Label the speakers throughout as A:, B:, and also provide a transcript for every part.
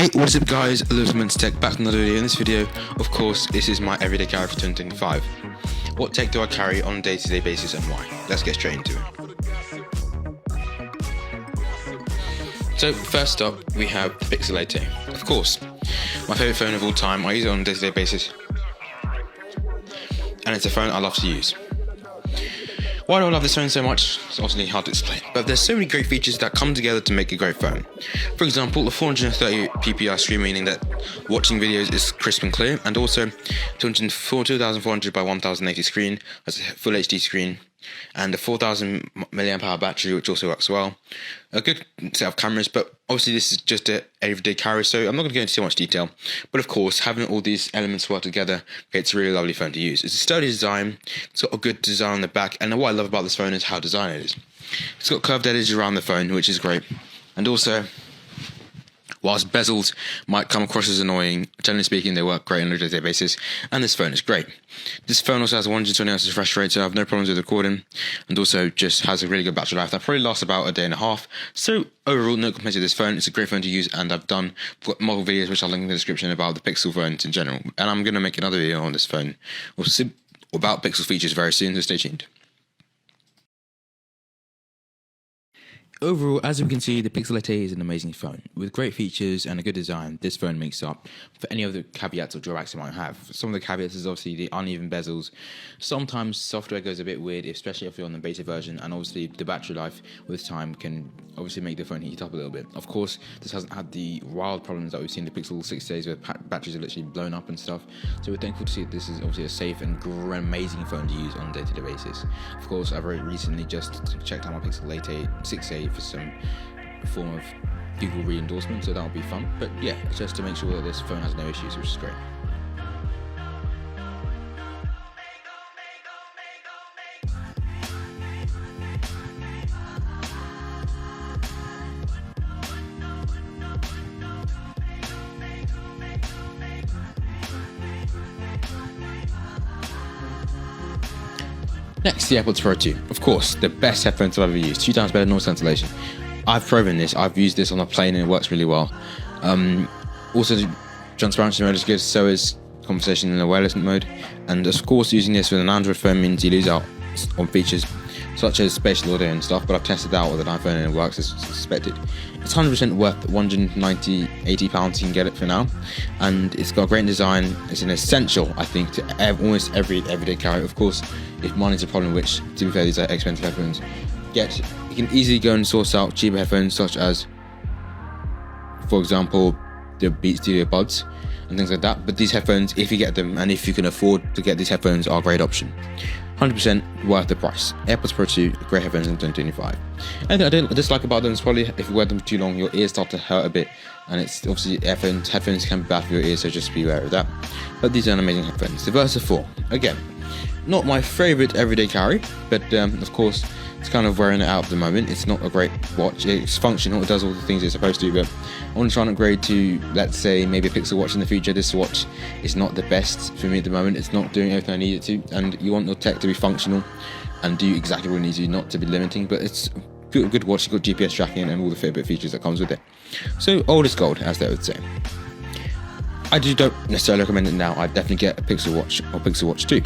A: Hey, what's up guys, Edmonds Tech back with another video. In this video, of course, this is my everyday carry for 2025. What tech do I carry on a day-to-day basis and why? Let's get straight into it. So first up, we have the Pixel 8a. Of course, my favourite phone of all time. I use it on a day-to-day basis. And it's a phone I love to use. Why do I love this phone so much? It's obviously hard to explain, but there's so many great features that come together to make a great phone. For example, the 430 ppi screen, meaning that watching videos is crisp and clear, and also 2400 by 1080 screen, that's a full HD screen, and a 4000 mAh battery, which also works well. A good set of cameras, but obviously this is just an everyday carry, so I'm not going to go into too much detail. But of course, having all these elements work together creates a really lovely phone to use. It's a sturdy design, it's got a good design on the back, and what I love about this phone is how designed it is. It's got curved edges around the phone, which is great, and also, whilst bezels might come across as annoying, generally speaking they work great on a day-to-day basis, and this phone is great. This phone also has 120 Hz refresh rate, so I have no problems with recording, and also just has a really good battery life that probably lasts about a day and a half. So overall, no complaints with this phone. It's a great phone to use, and I've got multiple videos which I'll link in the description about the Pixel phones in general, and I'm going to make another video on this phone about Pixel features very soon, so stay tuned. Overall, as we can see, the Pixel 8a is an amazing phone. With great features and a good design, this phone makes up for any of the caveats or drawbacks it might have. Some of the caveats is obviously the uneven bezels. Sometimes software goes a bit weird, especially if you're on the beta version, and obviously the battery life with time can obviously make the phone heat up a little bit. Of course, this hasn't had the wild problems that we've seen in the Pixel 6a's where batteries are literally blown up and stuff. So we're thankful to see that this is obviously a safe and amazing phone to use on a day-to-day basis. Of course, I've very recently just checked out my Pixel 6a for some form of Google re-endorsement, so that'll be fun. But yeah, just to make sure that this phone has no issues, which is great. Next, the AirPods Pro 2. Of course, the best headphones I've ever used. 2 times better noise cancellation. I've proven this. I've used this on a plane and it works really well. Also, transparency mode is good, so is conversation in the wireless mode. And of course, using this with an Android phone means you lose out on features such as spatial audio and stuff, but I've tested out with an iPhone and it works as suspected. It's 100% worth £180 you can get it for now, and it's got a great design. It's an essential, I think, to almost every everyday carry. Of course, if money's a problem, which to be fair, these are expensive headphones, you can easily go and source out cheaper headphones such as, for example, the Beat Studio Buds and things like that. But these headphones, if you get them and if you can afford to get these headphones, are a great option. 100% worth the price. AirPods Pro 2, great headphones in 2025. Anything I don't dislike about them is probably if you wear them for too long, your ears start to hurt a bit, and it's obviously headphones can be bad for your ears, so just be aware of that. But these are amazing headphones. The Versa 4, again, not my favourite everyday carry, but of course it's kind of wearing it out at the moment. It's not a great watch. It's functional, it does all the things it's supposed to, but I want to try and upgrade to, let's say, maybe a Pixel watch in the future. This watch is not the best for me at the moment. It's not doing everything I need it to, and you want your tech to be functional and do exactly what it needs to, not to be limiting, but it's a good watch. It's got GPS tracking and all the Fitbit features that comes with it. So old is gold, as they would say. I don't necessarily recommend it now. I'd definitely get a Pixel watch or Pixel Watch 2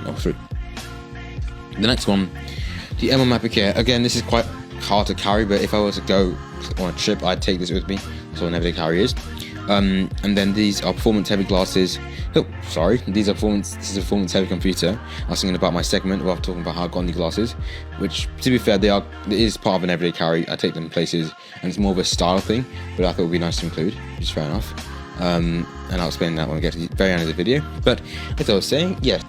A: or 3. The next one, the M1 MacBook Air. Again, this is quite hard to carry, but if I were to go on a trip, I'd take this with me. That's what an everyday carry is. And then these are performance heavy glasses. Oh, sorry, this is a performance heavy computer. I was thinking about my segment where I'm talking about how I got the glasses, which, to be fair, it is part of an everyday carry. I take them places, and it's more of a style thing, but I thought it would be nice to include, which is fair enough. And I'll explain that when we get to the very end of the video. But as I was saying, yeah.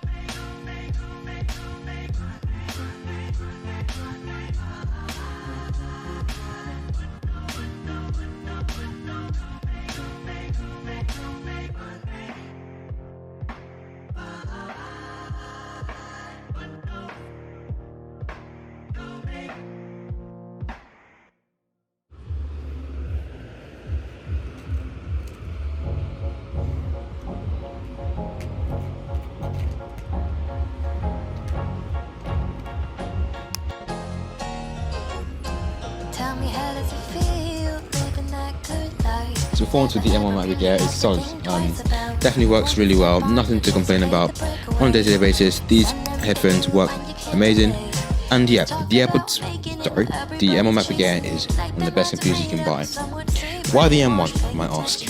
A: performance with the M1 MacBook Air is solid. Definitely works really well. Nothing to complain about on a day-to-day basis. These headphones work amazing. And yeah, the M1 MacBook Air is one of the best computers you can buy. Why the M1, you might ask?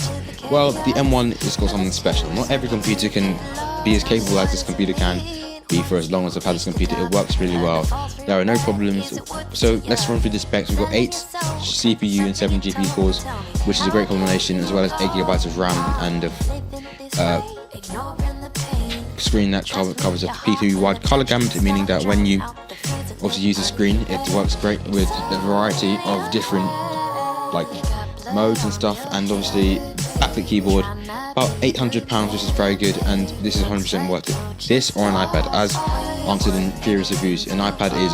A: Well, the M1 has got something special. Not every computer can be as capable as this computer can be for as long as I've had this computer. It works really well. There are no problems. So let's run through the specs. We've got 8 CPU and 7 GPU cores, which is a great combination, as well as 8GB of RAM and a screen that covers a P3 wide color gamut, meaning that when you obviously use the screen, it works great with a variety of different modes and stuff. And obviously backlit keyboard, about £800, which is very good, and this is 100% worth it. This or an iPad, as answered in previous reviews. An iPad is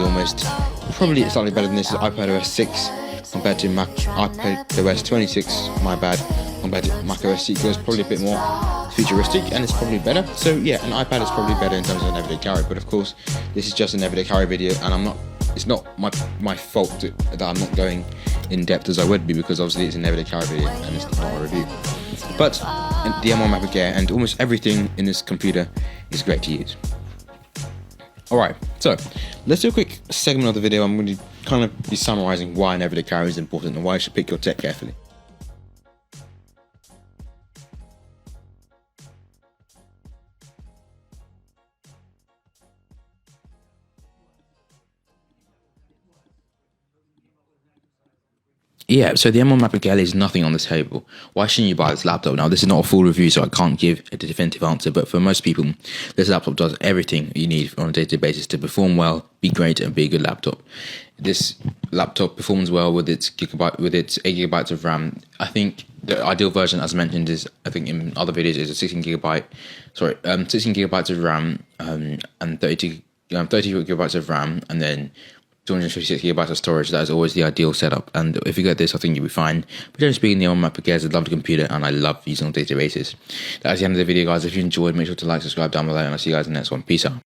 A: probably slightly better than this. iPad OS 6 compared to iPad OS 26, compared to Mac OS X, is probably a bit more futuristic, and it's probably better. So yeah, an iPad is probably better in terms of an everyday carry, but of course this is just an everyday carry video, and it's not my fault that I'm not going in depth as I would be, because obviously it's an everyday carry video and it's not a review. But the M1 MacBook Air and almost everything in this computer is great to use. Alright, so let's do a quick segment of the video. I'm going to kind of be summarizing why an everyday carry is important and why you should pick your tech carefully. Yeah, so the M1 MacBook Air is nothing on the table. Why shouldn't you buy this laptop? Now, this is not a full review, so I can't give a definitive answer, but for most people, this laptop does everything you need on a day-to-day basis to perform well, be great, and be a good laptop. This laptop performs well with its 8GB of RAM. I think the ideal version, as I mentioned, I think in other videos, is a 16GB of RAM and 32 gigabytes of RAM, and then 256 gigabytes of storage. That is always the ideal setup, and if you get this, I think you'll be fine. But generally speaking, the M1 MacBook Air is a lovely computer, and I love using it on a day-to-day basis. That's the end of the video, guys. If you enjoyed, make sure to like, subscribe down below, and I'll see you guys in the next one. Peace out.